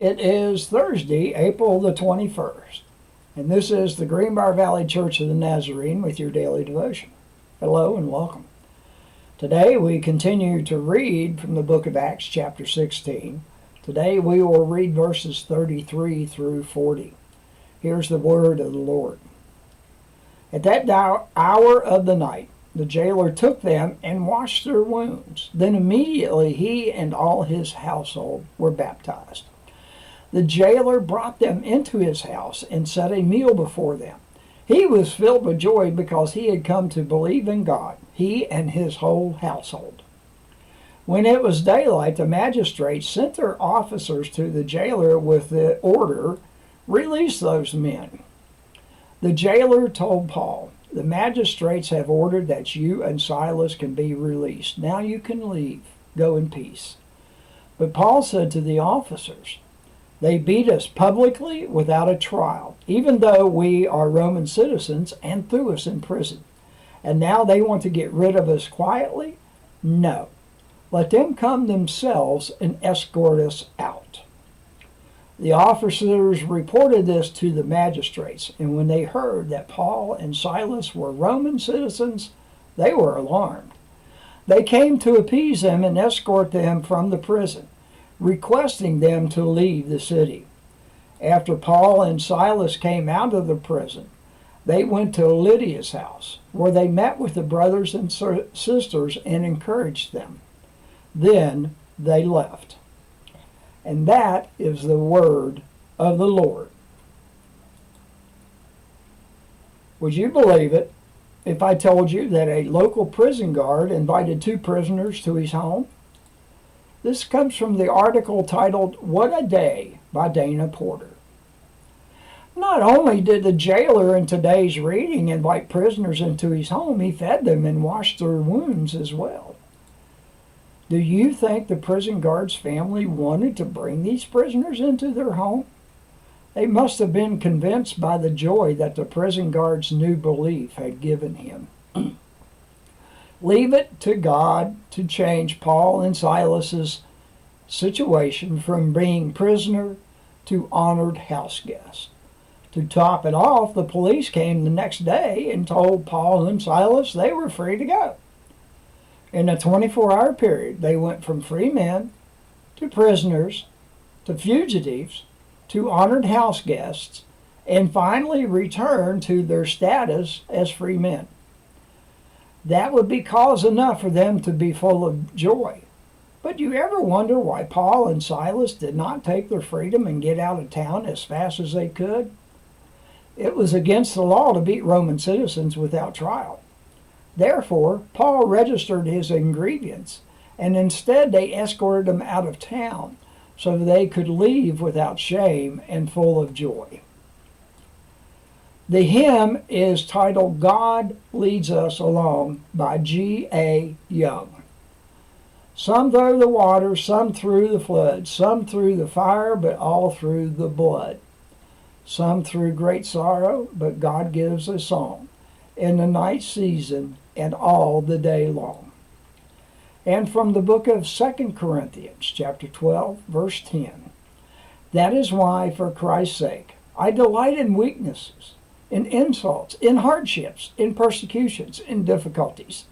It is Thursday, April the 21st, and this is the Greenbrier Valley Church of the Nazarene with your daily devotion. Hello and welcome. Today we continue to read from the book of Acts chapter 16. Today we will read verses 33 through 40. Here's the word of the Lord. At that hour of the night, the jailer took them and washed their wounds. Then immediately he and all his household were baptized. The jailer brought them into his house and set a meal before them. He was filled with joy because he had come to believe in God, he and his whole household. When it was daylight, the magistrates sent their officers to the jailer with the order, "Release those men." The jailer told Paul, "The magistrates have ordered that you and Silas can be released. Now you can leave. Go in peace." But Paul said to the officers, "They beat us publicly without a trial, even though we are Roman citizens, and threw us in prison. And now they want to get rid of us quietly? No. Let them come themselves and escort us out." The officers reported this to the magistrates, and when they heard that Paul and Silas were Roman citizens, they were alarmed. They came to appease them and escort them from the prison, requesting them to leave the city. After Paul and Silas came out of the prison, they went to Lydia's house, where they met with the brothers and sisters and encouraged them. Then they left. And that is the word of the Lord. Would you believe it if I told you that a local prison guard invited two prisoners to his home? This comes from the article titled, "What a Day" by Dana Porter. Not only did the jailer in today's reading invite prisoners into his home, he fed them and washed their wounds as well. Do you think the prison guard's family wanted to bring these prisoners into their home? They must have been convinced by the joy that the prison guard's new belief had given him. Leave it to God to change Paul and Silas's situation from being prisoner to honored house guests. To top it off, the police came the next day and told Paul and Silas they were free to go. In a 24-hour period, they went from free men to prisoners to fugitives to honored house guests and finally returned to their status as free men. That would be cause enough for them to be full of joy. But do you ever wonder why Paul and Silas did not take their freedom and get out of town as fast as they could? It was against the law to beat Roman citizens without trial. Therefore, Paul registered his ingredients, and instead they escorted them out of town so they could leave without shame and full of joy. The hymn is titled "God Leads Us Along" by G.A. Young. Some through the water, some through the flood, some through the fire, but all through the blood. Some through great sorrow, but God gives a song in the night season and all the day long. And from the book of 2 Corinthians, chapter 12, verse 10. That is why, for Christ's sake, I delight in weaknesses, in insults, in hardships, in persecutions, in difficulties.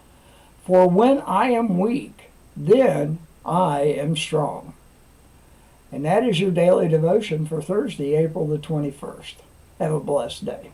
For when I am weak, then I am strong. And that is your daily devotion for Thursday, April the 21st. Have a blessed day.